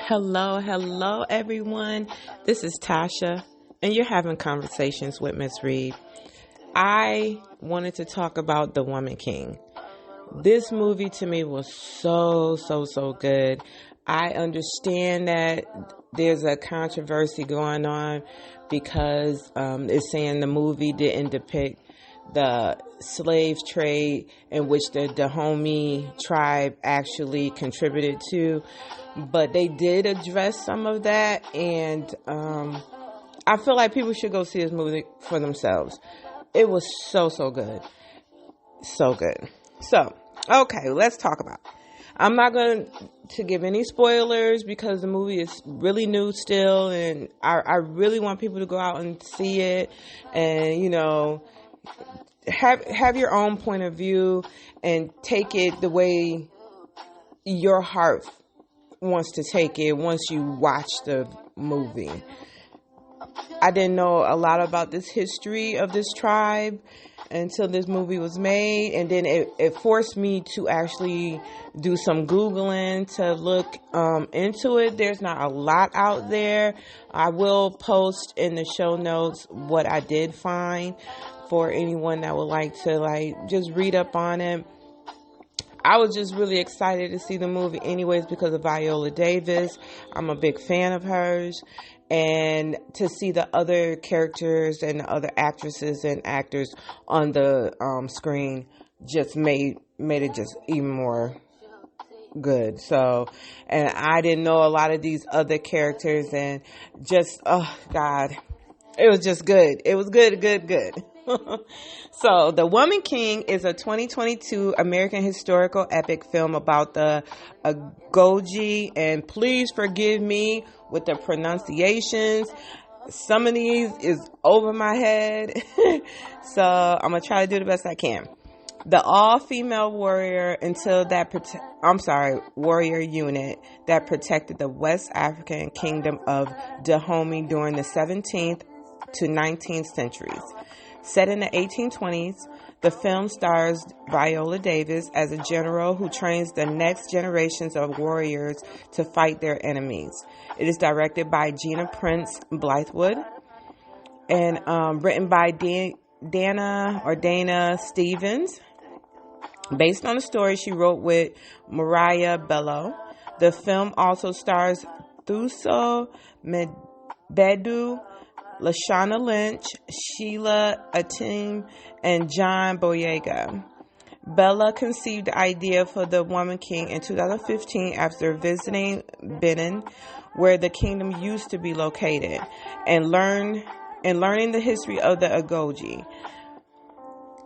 Hello, everyone. This is Tasha, and you're having conversations with Miss Reed. I wanted to talk about The Woman King. This movie to me was so good. I understand that there's a controversy going on because it's saying the movie didn't depict the slave trade in which the Dahomey tribe actually contributed to, but they did address some of that, and I feel like people should go see this movie for themselves. It was so good. So, okay, let's talk about it. I'm not going to give any spoilers because the movie is really new still, and I really want people to go out and see it and, have your own point of view and take it the way your heart wants to take it once you watch the movie. I didn't know a lot about this history of this tribe until this movie was made, and then it forced me to actually do some Googling to look into it. There's not a lot out there. I will post in the show notes what I did find for anyone that would like to just read up on it. I was just really excited to see the movie anyways because of Viola Davis. I'm a big fan of hers. And to see the other characters and the other actresses and actors on the screen just made it just even more good. So, and I didn't know a lot of these other characters, and just, oh God, it was just good. It was good. So, The Woman King is a 2022 American historical epic film about the Agojie, and please forgive me with the pronunciations. Some of these is over my head, so I'm gonna try to do the best I can. The all-female warrior warrior unit that protected the West African kingdom of Dahomey during the 17th to 19th centuries. Set in the 1820s, the film stars Viola Davis as a general who trains the next generations of warriors to fight their enemies. It is directed by Gina Prince-Bythewood and written by Dana Stevens. Based on a story she wrote with Maria Bello, the film also stars Thuso, Mbedu, Lashana, Lynch, Sheila, Atim, and John Boyega. Bella conceived the idea for The Woman King in 2015 after visiting Benin, where the kingdom used to be located, and learning the history of the Agojie.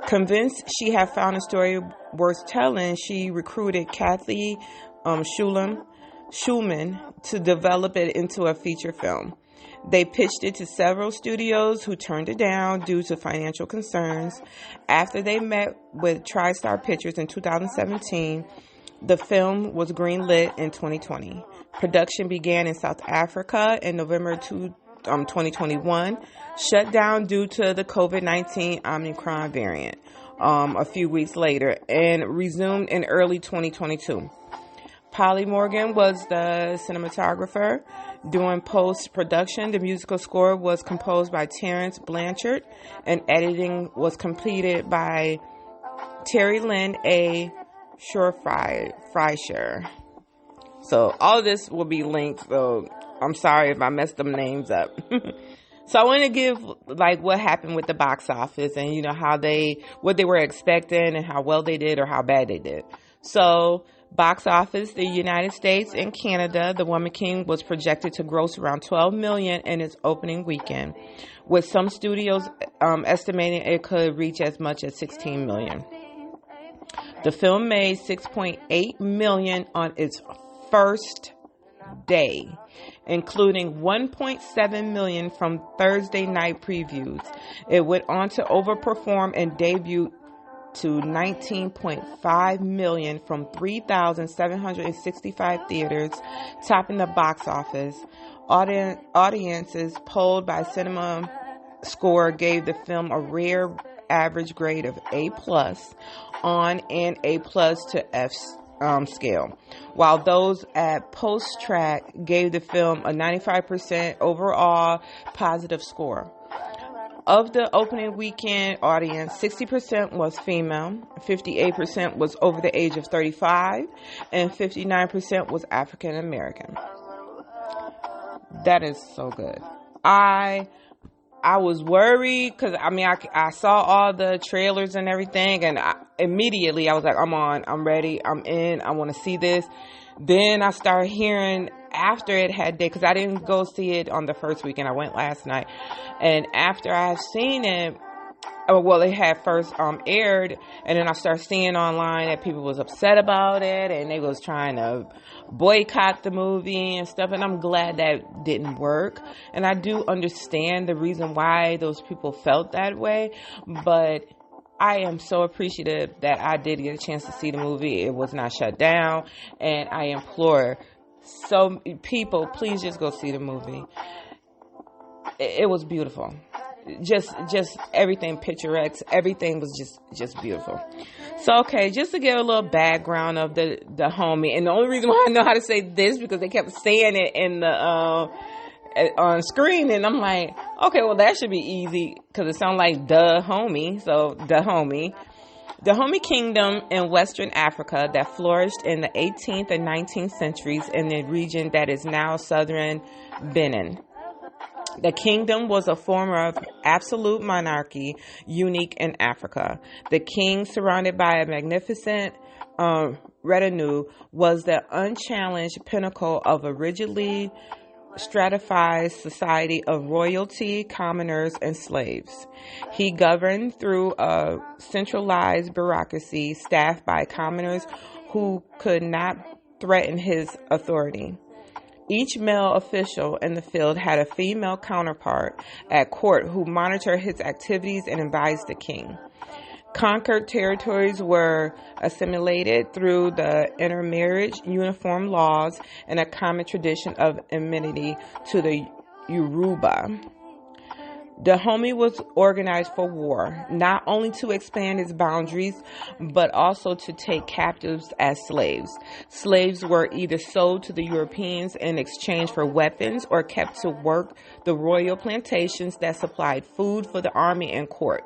Convinced she had found a story worth telling, she recruited Kathy Schulman to develop it into a feature film. They pitched it to several studios who turned it down due to financial concerns. After they met with TriStar Pictures in 2017, the film was greenlit in 2020. Production began in South Africa in November 2021, shut down due to the COVID-19 Omicron variant a few weeks later, and resumed in early 2022. Polly Morgan was the cinematographer. During post-production, the musical score was composed by Terrence Blanchard, and editing was completed by Terry Lynn A. Shorefreischer. So all of this will be linked, so I'm sorry if I messed them names up. So I want to give what happened with the box office and what they were expecting and how well they did or how bad they did. So box office, the United States and Canada, The Woman King was projected to gross around $12 million in its opening weekend, with some studios estimating it could reach as much as $16 million. The film made $6.8 million on its first day, including $1.7 million from Thursday night previews. It went on to overperform and debut to $19.5 million from 3,765 theaters, topping the box office. Audiences polled by Cinema Score gave the film a rare average grade of A+ on and A+ to F scale, while those at Post Track gave the film a 95% overall positive score. Of the opening weekend audience, 60% was female, 58% was over the age of 35, and 59% was African American. That is so good. I was worried because, I saw all the trailers and everything, and immediately I was like, I'm ready, I'm in, I want to see this. Then I started hearing after it had day, because I didn't go see it on the first weekend, I went last night, and after I have seen it, it had first aired, and then I started seeing online that people was upset about it, and they was trying to boycott the movie and stuff, and I'm glad that didn't work, and I do understand the reason why those people felt that way, but I am so appreciative that I did get a chance to see the movie. It was not shut down, and I implore people, please just go see the movie. It was beautiful. Just everything picturesque. Everything was just beautiful. So, okay, just to give a little background of the Dahomey, and the only reason why I know how to say this because they kept saying it in the on screen, and I'm like, okay, well that should be easy because it sounds like Dahomey. So Dahomey. Dahomey Kingdom in Western Africa that flourished in the 18th and 19th centuries in the region that is now southern Benin. The kingdom was a form of absolute monarchy unique in Africa. The king, surrounded by a magnificent retinue, was the unchallenged pinnacle of a rigidly stratified society of royalty, commoners, and slaves. He governed through a centralized bureaucracy staffed by commoners who could not threaten his authority. Each male official in the field had a female counterpart at court who monitored his activities and advised the king. Conquered territories were assimilated through the intermarriage, uniform laws, and a common tradition of amenity to the Yoruba. Dahomey was organized for war, not only to expand its boundaries, but also to take captives as slaves. Slaves were either sold to the Europeans in exchange for weapons or kept to work the royal plantations that supplied food for the army and court.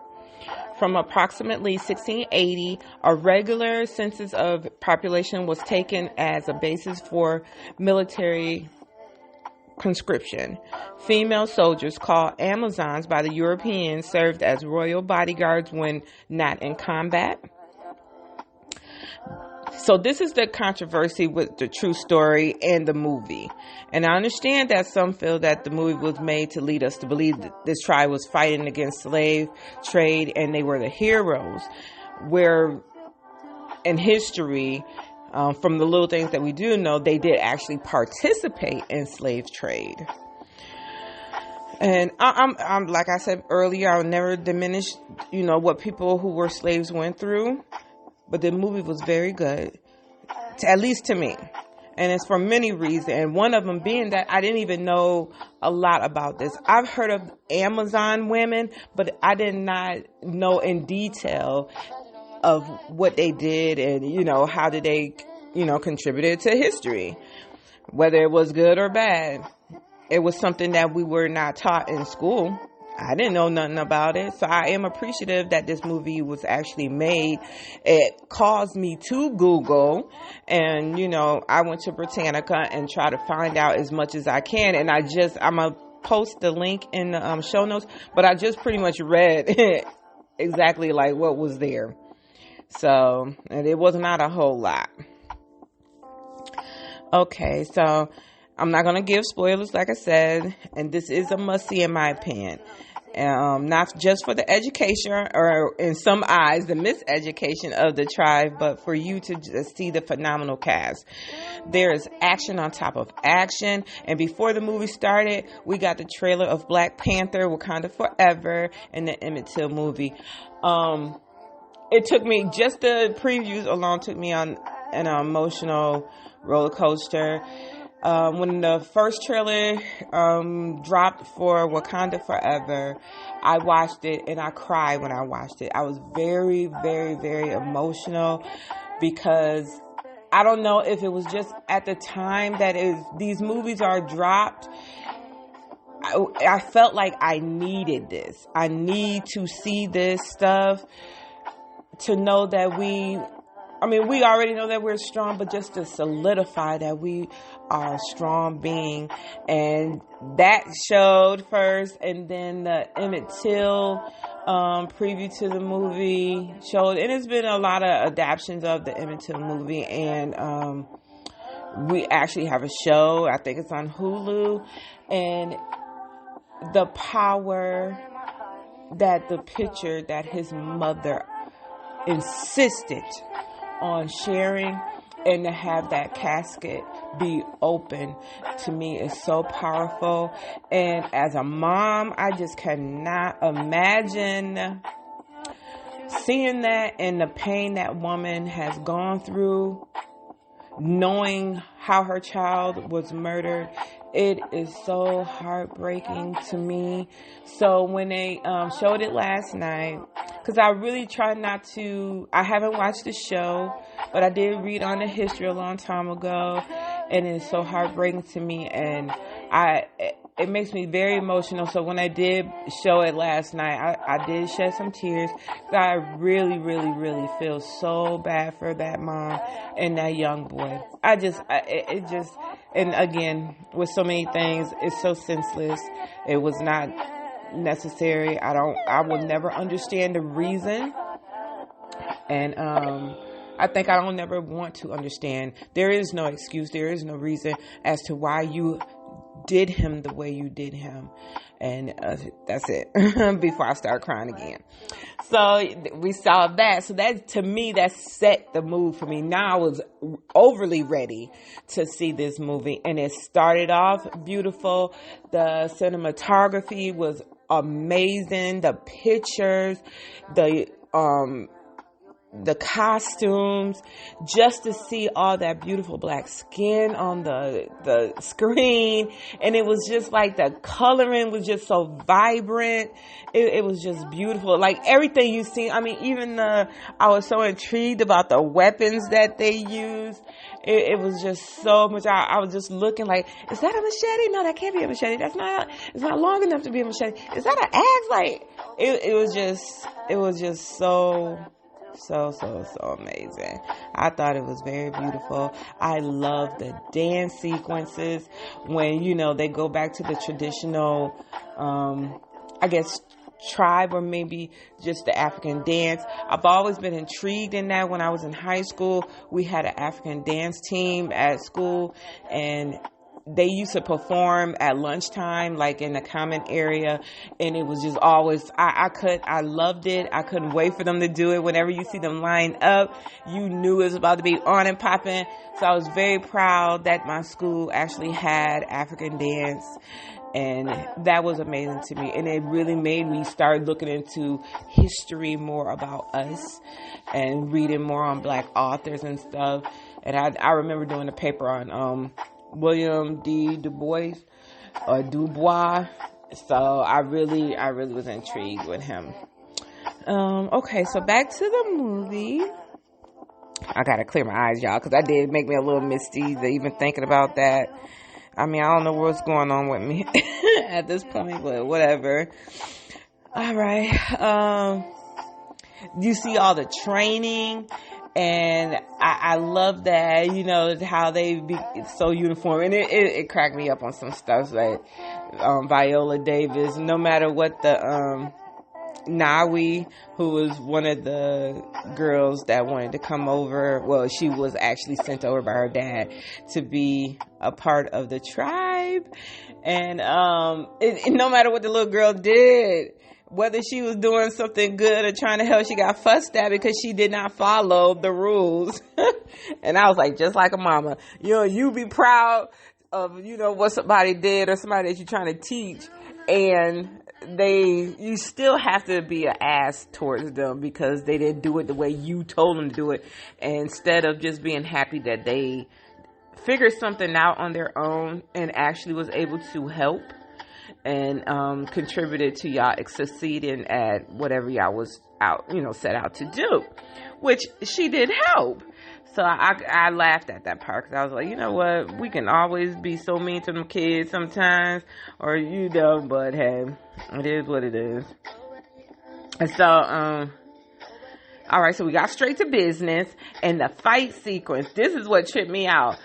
From approximately 1680, a regular census of population was taken as a basis for military conscription. Female soldiers, called Amazons by the Europeans, served as royal bodyguards when not in combat. So this is the controversy with the true story and the movie. And I understand that some feel that the movie was made to lead us to believe that this tribe was fighting against slave trade and they were the heroes. Where in history, from the little things that we do know, they did actually participate in slave trade. And I'm like I said earlier, I'll never diminish, what people who were slaves went through. But the movie was very good, at least to me. And it's for many reasons. And one of them being that I didn't even know a lot about this. I've heard of Amazon women, but I did not know in detail of what they did and, how did they, contributed to history, whether it was good or bad. It was something that we were not taught in school. I didn't know nothing about it. So I am appreciative that this movie was actually made. It caused me to Google and, I went to Britannica and try to find out as much as I can. And I'm going to post the link in the show notes, but I just pretty much read exactly like what was there. So, and it was not a whole lot. Okay, so I'm not going to give spoilers, like I said, and this is a must-see in my opinion. Not just for the education or in some eyes, the miseducation of the tribe, but for you to just see the phenomenal cast. There is action on top of action. And before the movie started, we got the trailer of Black Panther, Wakanda Forever, and the Emmett Till movie. It took me, just the previews alone took me on an emotional roller coaster. When the first trailer dropped for Wakanda Forever, I watched it and I cried when I watched it. I was very, very, very emotional because I don't know if it was just at the time that these movies are dropped. I felt like I needed this. I need to see this stuff to know that we already know that we're strong, but just to solidify that we are a strong being. And that showed first, and then the Emmett Till preview to the movie showed, and it's been a lot of adaptations of the Emmett Till movie, and we actually have a show, I think it's on Hulu, and the power that the picture that his mother insisted on sharing, and to have that casket be open, to me is so powerful. And as a mom, I just cannot imagine seeing that and the pain that woman has gone through, knowing how her child was murdered. It is so heartbreaking to me. So when they showed it last night, because I really try not to, I haven't watched the show, but I did read on the history a long time ago, and it's so heartbreaking to me, and it makes me very emotional. So when I did show it last night, I did shed some tears. I really, really, really feel so bad for that mom and that young boy. And again, with so many things, it's so senseless. It was not necessary. I will never understand the reason. And I think I don't never want to understand. There is no excuse. There is no reason as to why you did him the way you did him. And that's it. Before I start crying again. So we saw that. So that, to me, that set the mood for me. Now I was overly ready to see this movie. And it started off beautiful. The cinematography was amazing. The pictures, the costumes, just to see all that beautiful black skin on the screen. And it was just like the coloring was just so vibrant. It was just beautiful. Like everything you see. I mean, even I was so intrigued about the weapons that they used. It was just so much. I was just looking like, is that a machete? No, that can't be a machete. It's not long enough to be a machete. Is that an axe? Like, it was just so amazing. I thought it was very beautiful. I love the dance sequences when, they go back to the traditional, tribe, or maybe just the African dance. I've always been intrigued in that. When I was in high school, we had an African dance team at school, and they used to perform at lunchtime, like in the common area, and it was just always, I loved it. I couldn't wait for them to do it. Whenever you see them line up, you knew it was about to be on and popping. So I was very proud that my school actually had African dance, and that was amazing to me. And it really made me start looking into history more about us and reading more on Black authors and stuff. And I remember doing a paper on William D. Du Bois, or Dubois. So I really was intrigued with him. Okay, so back to the movie. I gotta clear my eyes, y'all, because that did make me a little misty even thinking about that. I mean, I don't know what's going on with me at this point, but whatever. All right. You see all the training. And I love that, how they be so uniform. And it cracked me up on some stuff, like Viola Davis. No matter what the Nawi, who was one of the girls that wanted to come over, well, she was actually sent over by her dad to be a part of the tribe. And no matter what the little girl did, whether she was doing something good or trying to help, she got fussed at because she did not follow the rules. And I was like, just like a mama, you be proud of, what somebody did or somebody that you're trying to teach. And you still have to be an ass towards them because they didn't do it the way you told them to do it. And instead of just being happy that they figured something out on their own and actually was able to help and contributed to y'all succeeding at whatever y'all was out, set out to do, which she did help. So I laughed at that part because I was like, you know what? We can always be so mean to them kids sometimes, or but hey, it is what it is. And so, all right, so we got straight to business, and the fight sequence. This is what tripped me out.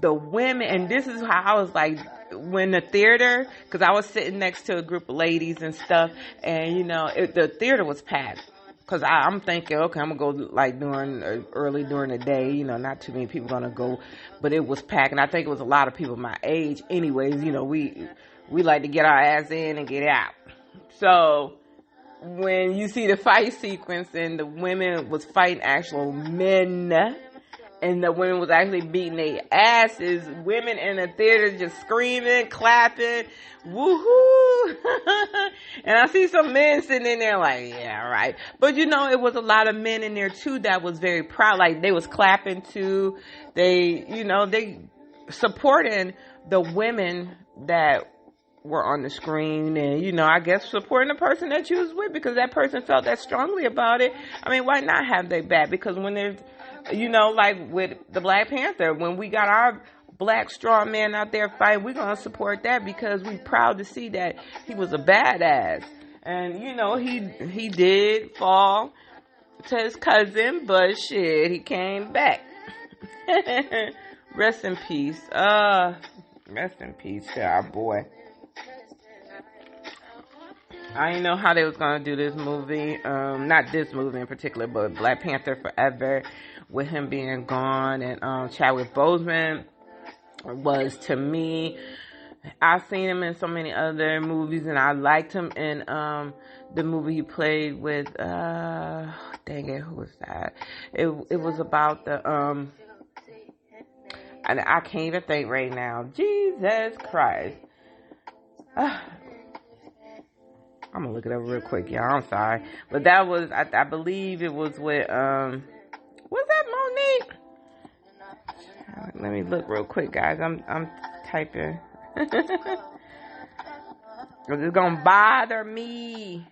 The women, and this is how I was like, when the theater, because I was sitting next to a group of ladies and stuff, and the theater was packed. Because I'm thinking, okay, I'm going to go like early during the day, not too many people going to go, but it was packed. And I think it was a lot of people my age anyways. We like to get our ass in and get out. So when you see the fight sequence and the women was fighting actual men, and the women was actually beating their asses, women in the theater just screaming, clapping, woohoo! And I see some men sitting in there like, yeah, right. But it was a lot of men in there too that was very proud. Like they was clapping too. They supporting the women that were on the screen, and I guess supporting the person that you was with because that person felt that strongly about it. I mean, why not have their back? Because when there's like with the Black Panther, when we got our black strong man out there fighting, we're going to support that because we're proud to see that he was a badass. And, he did fall to his cousin, but shit, he came back. Rest in peace. Rest in peace to our boy. I didn't know how they was going to do this movie. Not this movie in particular, but Black Panther Forever with him being gone. And Chadwick Boseman was, to me, I've seen him in so many other movies, and I liked him in the movie he played with, dang it, who was that? It was about the, I can't even think right now. Jesus Christ. I'm gonna look it up real quick, y'all. I'm sorry, but that was I believe it was with was that Monique? Let me look real quick, guys. I'm typing. It's gonna bother me.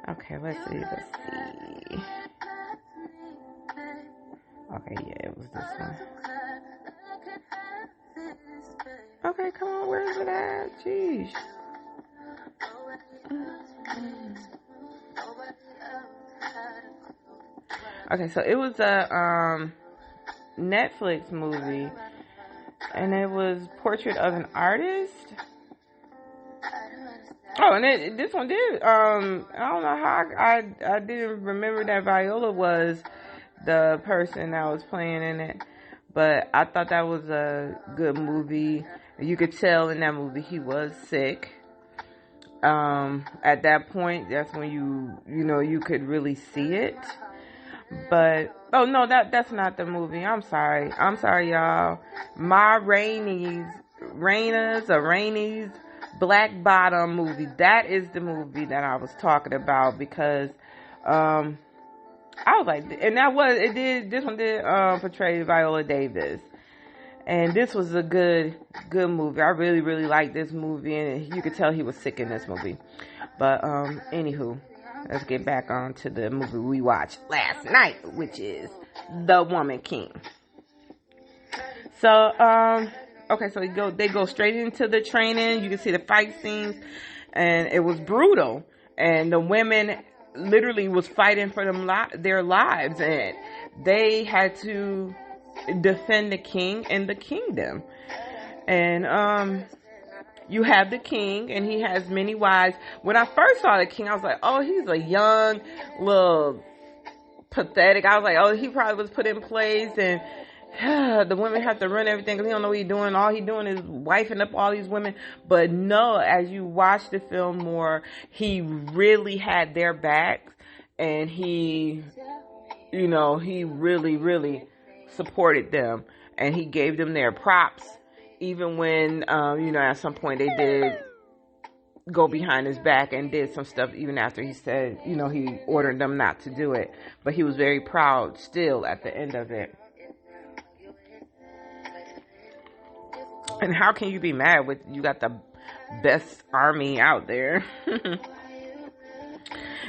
Okay, let's see. Okay, yeah, it was this one. Okay, come on, where is it at? Jeez. Okay, so it was a Netflix movie, and it was Portrait of an Artist. Oh, and this one did. I don't know how I didn't remember that Viola was the person that was playing in it, but I thought that was a good movie. You could tell in that movie he was sick. At that point, that's when you could really see it. But oh no, that's not the movie. I'm sorry, y'all. Ma Rainey's Black Bottom movie. That is the movie that I was talking about because I was like, and this one did portray Viola Davis. And this was a good movie. I really, really liked this movie, and you could tell he was sick in this movie. But anywho, let's get back on to the movie we watched last night, which is The Woman King. So okay, so they go straight into the training. You can see the fight scenes, and it was brutal. And the women literally was fighting for their lives, and they had to defend the king and the kingdom. And you have the king, and he has many wives. When I first saw the king, I was like, oh, he's a young, little pathetic. I was like, oh, he probably was put in place, and the women have to run everything because he don't know what he's doing. All he's doing is wifing up all these women. But no, as you watch the film more, he really had their backs, and he really, really supported them, and he gave them their props, even when at some point they did go behind his back and did some stuff even after he said he ordered them not to do it, but he was very proud still at the end of it. And how can you be mad with you got the best army out there?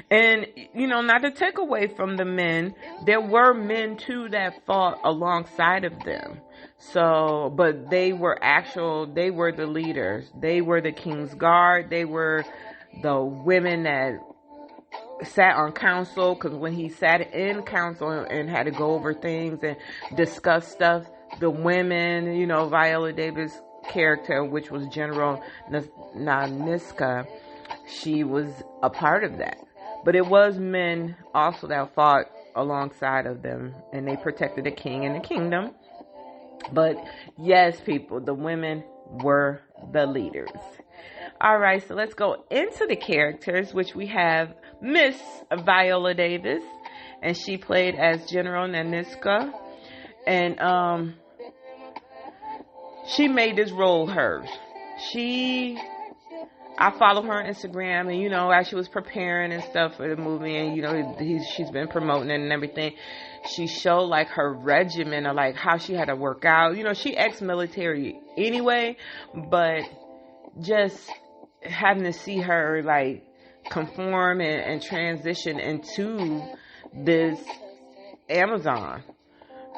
And, not to take away from the men, there were men too that fought alongside of them. So, but they were the leaders. They were the king's guard. They were the women that sat on council, because when he sat in council and had to go over things and discuss stuff, the women, Viola Davis' character, which was General Nanisca, she was a part of that. But it was men also that fought alongside of them, and they protected the king and the kingdom. But yes, people, the women were the leaders. All right, so let's go into the characters, which we have Miss Viola Davis, and she played as General Nanisca, and she made this role hers. I follow her on Instagram, and as she was preparing and stuff for the movie, and she's been promoting it and everything, she showed like her regimen of like how she had to work out. She ex-military anyway, but just having to see her like conform and transition into this Amazon.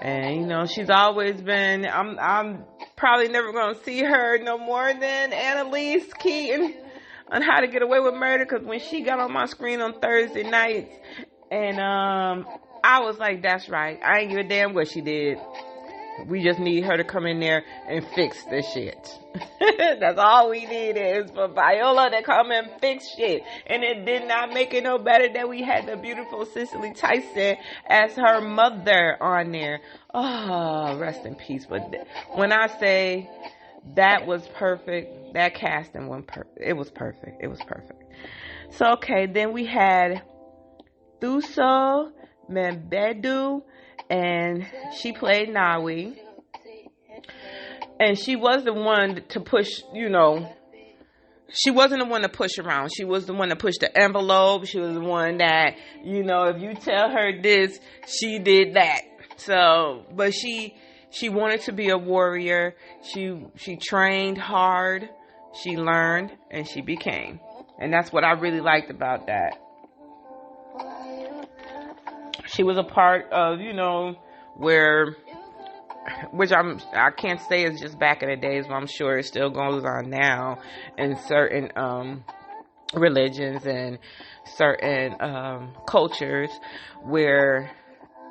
And she's always been, I'm probably never going to see her no more than Annalise Keaton on How to Get Away with Murder, because when she got on my screen on Thursday nights, and I was like, that's right, I ain't give a damn what she did. We just need her to come in there and fix this shit. That's all we need is for Viola to come and fix shit. And it did not make it no better that we had the beautiful Cicely Tyson as her mother on there. Oh, rest in peace. But when I say that was perfect, that casting was perfect. It was perfect. It was perfect. So, okay, then we had Thuso, Mbedu, and she played Nawi. And she was the one to push, she wasn't the one to push around. She was the one to push the envelope. She was the one that, if you tell her this, she did that. So, but she wanted to be a warrior. She trained hard. She learned, and she became. And that's what I really liked about that. She was a part of, which I can't say it's just back in the days, but I'm sure it still goes on now in certain religions and certain cultures where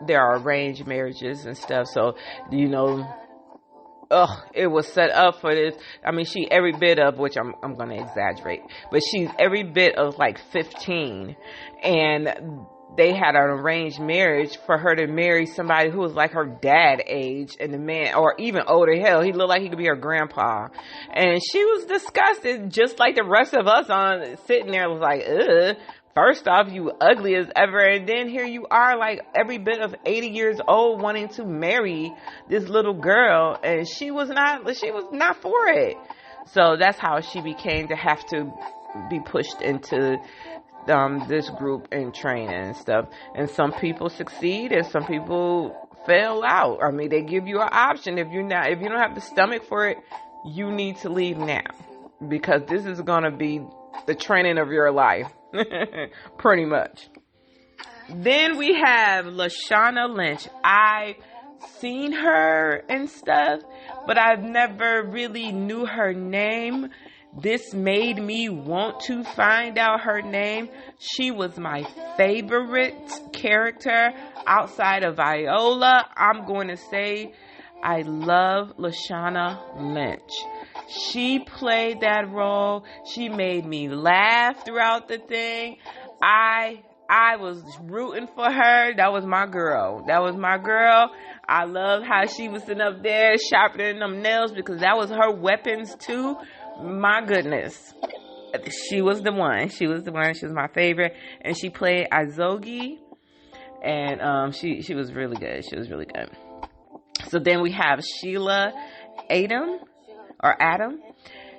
there are arranged marriages and stuff. So, it was set up for this. I mean, she every bit of, which I'm going to exaggerate, but she's every bit of like 15, and they had an arranged marriage for her to marry somebody who was like her dad age, and the man, or even older. Hell, he looked like he could be her grandpa. And she was disgusted, just like the rest of us on sitting there was like, ugh. First off, you ugly as ever, and then here you are like every bit of 80 years old wanting to marry this little girl, and she was not for it. So that's how she became to have to be pushed into this group and training and stuff. And some people succeed and some people fail out. I mean, they give you an option. If you don't have the stomach for it, you need to leave now, because this is going to be the training of your life. Pretty much. Then we have Lashana Lynch. I've seen her and stuff, but I've never really knew her name. This made me want to find out her name. She was my favorite character outside of Viola. I'm going to say I love Lashana Lynch. She played that role. She made me laugh throughout the thing. I was rooting for her. That was my girl. I loved how she was sitting up there sharpening them nails, because that was her weapons too. My goodness. She was the one. She was my favorite. And she played Agojie. And she was really good. So then we have Sheila Atim,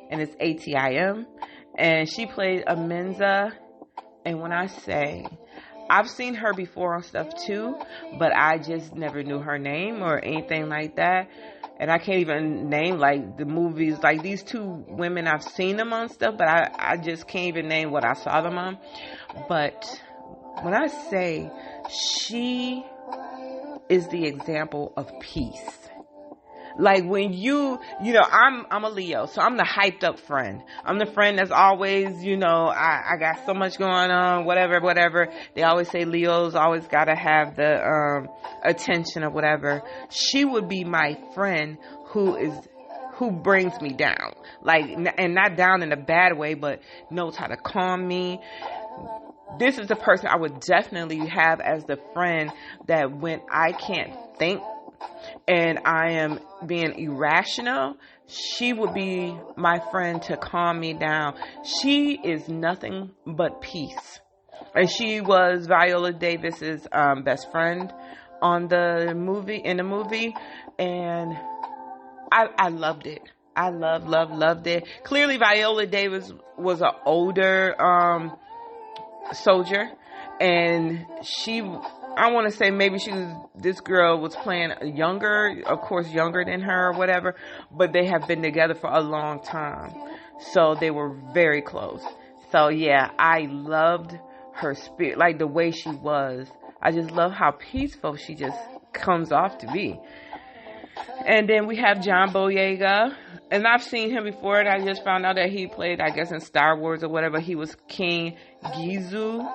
and it's Atim, and she played Amenza. And when I say, I've seen her before on stuff too, but I just never knew her name or anything like that. And I can't even name like the movies, like these two women, I've seen them on stuff, but I just can't even name what I saw them on. But when I say she is the example of peace. Like when I'm a Leo, so I'm the hyped up friend. I'm the friend that's always, I got so much going on, whatever. They always say Leos always gotta have the attention or whatever. She would be my friend who brings me down. Like, and not down in a bad way, but knows how to calm me. This is the person I would definitely have as the friend that when I can't think and I am being irrational, she would be my friend to calm me down. She is nothing but peace. And she was Viola Davis's best friend in the movie. And I loved it. I loved it. Clearly Viola Davis was an older soldier, and I want to say maybe this girl was playing younger, of course younger than her or whatever, but they have been together for a long time. So they were very close. So yeah, I loved her spirit, like the way she was. I just love how peaceful she just comes off to be. And then we have John Boyega, and I've seen him before, and I just found out that he played, I guess in Star Wars or whatever, he was King Ghezo.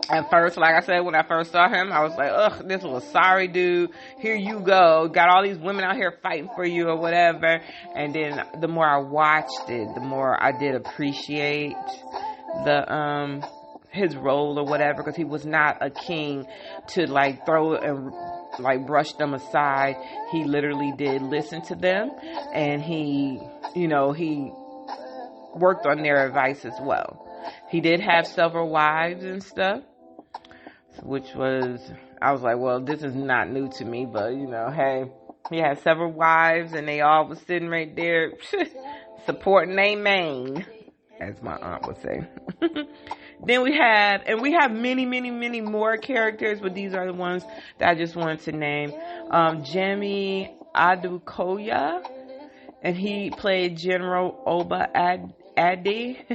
At first, like I said, when I first saw him, I was like, ugh, this was sorry dude. Here you go. Got all these women out here fighting for you or whatever. And then the more I watched it, the more I did appreciate his role or whatever, because he was not a king to like throw and like brush them aside. He literally did listen to them, and he worked on their advice as well. He did have several wives and stuff, which I was like, well, this is not new to me, but hey, he had several wives, and they all was sitting right there supporting their main, as my aunt would say. Then we have many more characters, but these are the ones that I just wanted to name. Jimmy Adukoya, and he played General Oba Adi.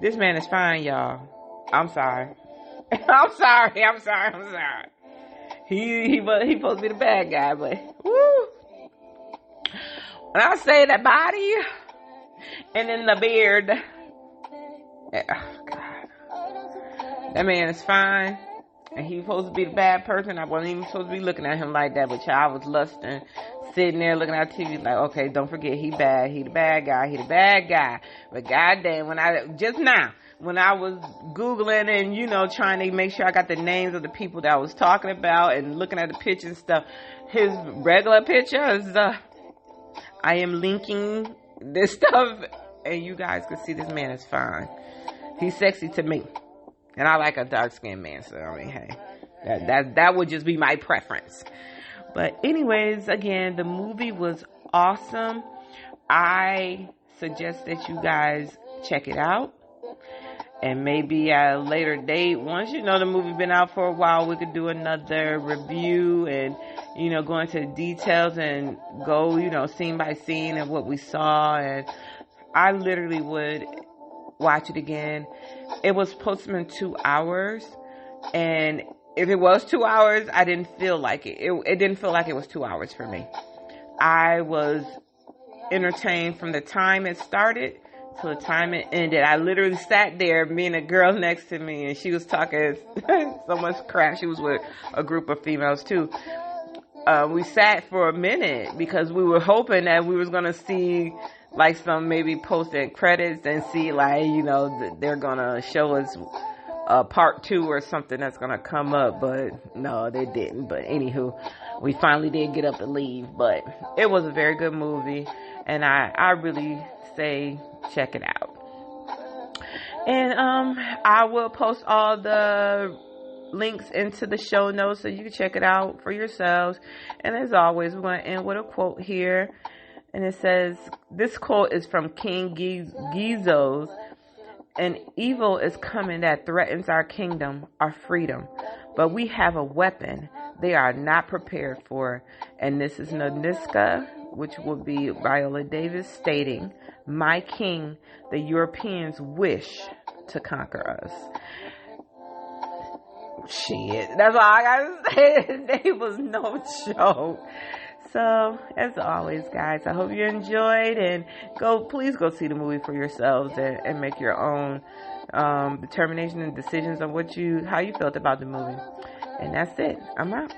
This man is fine, y'all. I'm sorry. I'm sorry. He supposed to be the bad guy, but woo. When I say that body and then the beard, oh God, that man is fine, and he's supposed to be the bad person. I wasn't even supposed to be looking at him like that, but I was lusting, sitting there looking at TV like, okay, don't forget, he bad, he the bad guy. But goddamn, when I was Googling and, trying to make sure I got the names of the people that I was talking about and looking at the pictures and stuff, his regular picture is, I am linking this stuff, and you guys can see this man is fine. He's sexy to me, and I like a dark-skinned man, so I mean, hey, that would just be my preference. But anyways, again, the movie was awesome. I suggest that you guys check it out. And maybe at a later date, once the movie been out for a while, we could do another review and, go into details and go, scene by scene and what we saw. And I literally would watch it again. It was supposed to be 2 hours. And if it was 2 hours, I didn't feel like it. It didn't feel like it was 2 hours for me. I was entertained from the time it started to the time it ended. I literally sat there, me and a girl next to me, and she was talking so much crap. She was with a group of females too. We sat for a minute because we were hoping that we was going to see like some maybe post-end credits and see like, they're going to show us part 2 or something that's going to come up, but no, they didn't. But anywho, we finally did get up and leave, but it was a very good movie, and I really say check it out. And I will post all the links into the show notes so you can check it out for yourselves. And as always, we're going to end with a quote here, and it says, this quote is from King Ghezo's, "An evil is coming that threatens our kingdom, our freedom, but we have a weapon they are not prepared for." And this is Nanisca, which will be Viola Davis, stating, "My king, the Europeans wish to conquer us." shit. That's all I gotta say. It was no joke. So, as always, guys, I hope you enjoyed, and please go see the movie for yourselves and make your own determination and decisions on how you felt about the movie. And that's it. I'm out.